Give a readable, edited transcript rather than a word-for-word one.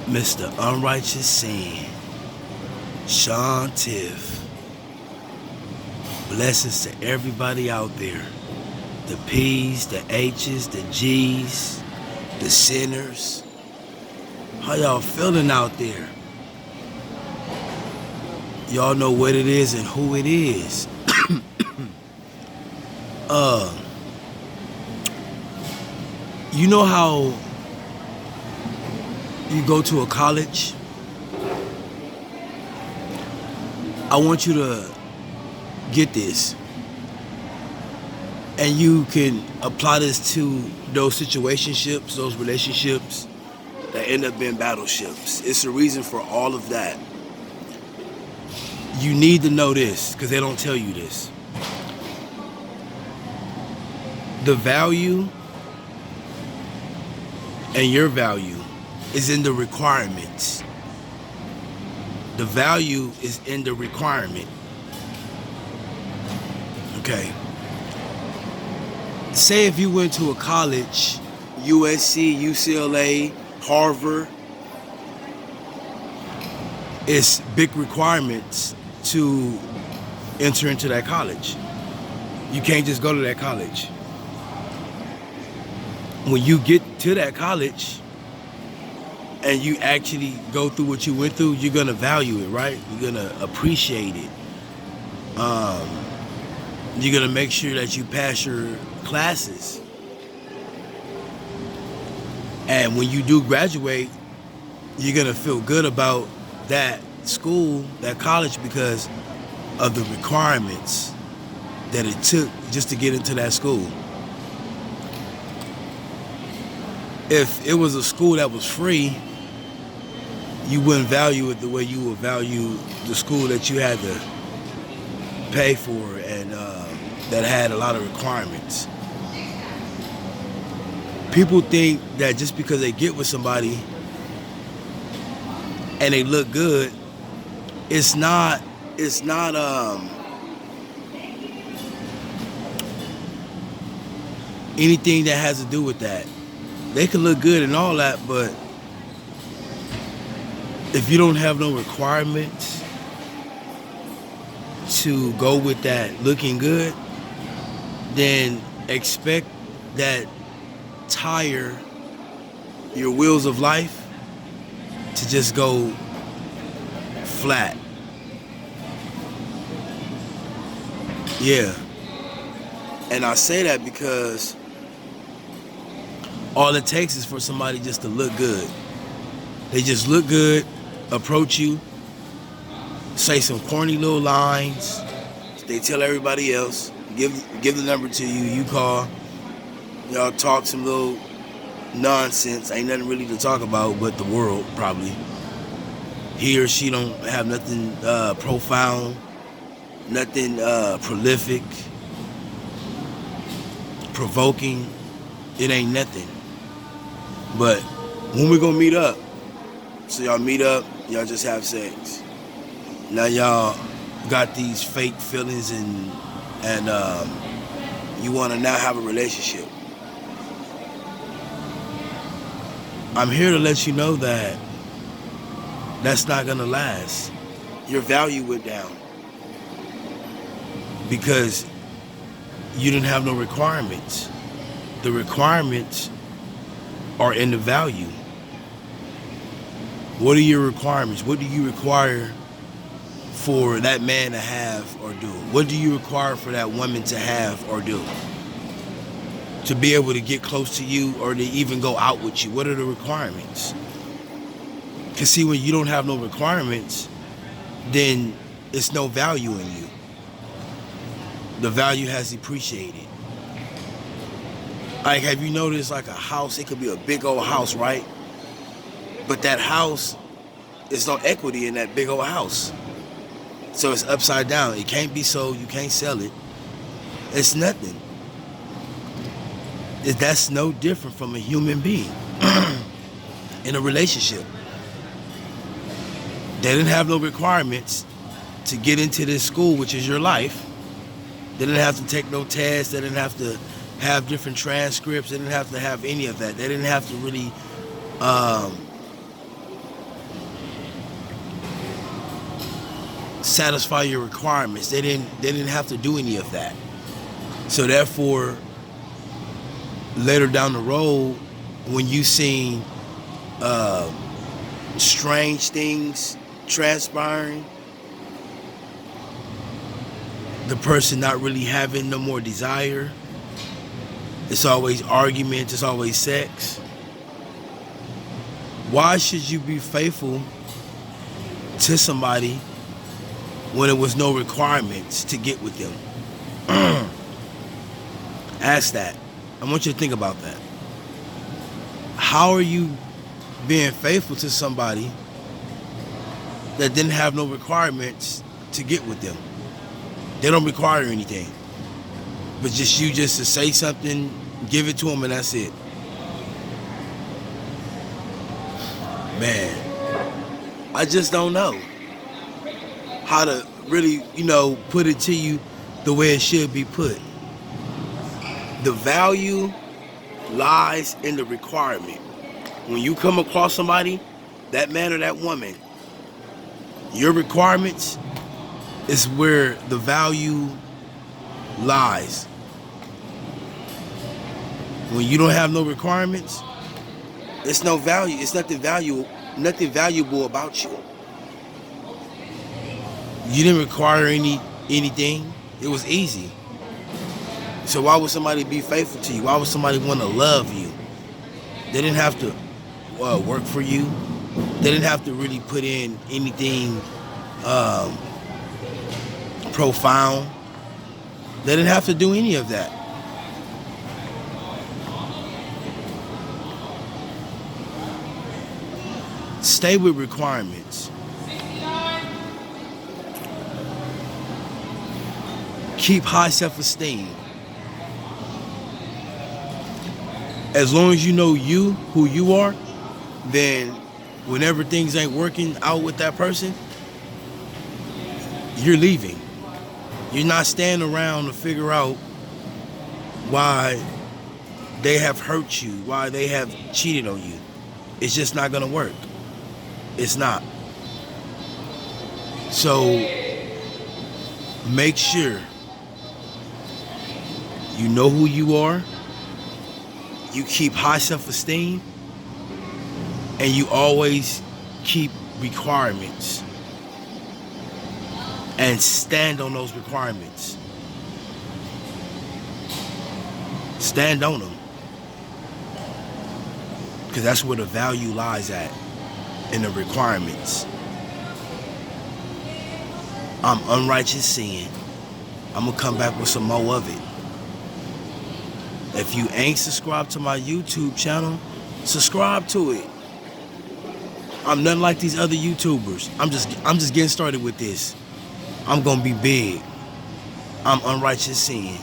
Mr. Unrighteous Sin, Sean Tiff. Blessings to everybody out there. The P's, the H's, the G's, the sinners. How y'all feeling out there? Y'all know what it is and who it is. You know how you go to a college? I want you to get this. And you can apply this to those situationships, those relationships that end up being battleships. It's the reason for all of that. You need to know this because they don't tell you this. The value and your value is in the requirements. The value is in the requirement. Okay. Say if you went to a college, USC, UCLA, Harvard, it's big requirements to enter into that college. You can't just go to that college. When you get to that college and you actually go through what you went through, you're gonna value it, right? You're gonna appreciate it. You're gonna make sure that you pass your classes. And when you do graduate, you're gonna feel good about that school, that college, because of the requirements that it took just to get into that school. If it was a school that was free, you wouldn't value it the way you would value the school that you had to pay for and that had a lot of requirements. People think that just because they get with somebody and they look good, it's not anything that has to do with that. They can look good and all that, but if you don't have no requirements to go with that looking good, then expect that tire your wheels of life to just go flat. Yeah. And I say that because all it takes is for somebody just to look good. They just look good, approach you, say some corny little lines. They tell everybody else, give the number to you, you call. Y'all talk some little nonsense. Ain't nothing really to talk about but the world, probably. He or she don't have nothing profound, nothing prolific, provoking. It ain't nothing. But when we gonna meet up? So y'all meet up, y'all just have sex. Now y'all got these fake feelings and you wanna now have a relationship. I'm here to let you know that that's not gonna last. Your value went down because you didn't have no requirements. The requirements are in the value. What are your requirements? What do you require for that man to have or do? What do you require for that woman to have or do? To be able to get close to you or to even go out with you? What are the requirements? Because see, when you don't have no requirements, then it's no value in you. The value has depreciated. Like, have you noticed like a house, it could be a big old house, right? But that house, there's no equity in that big old house. So it's upside down. It can't be sold, you can't sell it. It's nothing. That's no different from a human being in a relationship. They didn't have no requirements to get into this school, which is your life. They didn't have to take no tests. They didn't have to have different transcripts. They didn't have to have any of that. They didn't have to really satisfy your requirements. They didn't have to do any of that. So therefore, later down the road, when you seen strange things transpiring, the person not really having no more desire, it's always arguments, it's always sex. Why should you be faithful to somebody when there was no requirements to get with them? Ask that. I want you to think about that. How are you being faithful to somebody that didn't have no requirements to get with them? They don't require anything, but just you just to say something, give it to them, and that's it. Man, I just don't know how to really, put it to you the way it should be put. The value lies in the requirement. When you come across somebody, that man or that woman, your requirements is where the value lies. When you don't have no requirements, it's no value. It's nothing valuable about you. You didn't require anything. It was easy. So why would somebody be faithful to you? Why would somebody want to love you? They didn't have to work for you. They didn't have to really put in anything profound. They didn't have to do any of that. Stay with requirements. Keep high self-esteem. As long as you know who you are, then whenever things ain't working out with that person, you're leaving. You're not standing around to figure out why they have hurt you, why they have cheated on you. It's just not gonna work. It's not. So make sure you know who you are, you keep high self-esteem, and you always keep requirements and stand on those requirements. Stand on them, because that's where the value lies at, in the requirements. I'm Unrighteous Sin. I'm gonna come back with some more of it. If you ain't subscribed to my YouTube channel, subscribe to it. I'm nothing like these other YouTubers. I'm just getting started with this. I'm gonna be big. I'm Unrighteous Sin.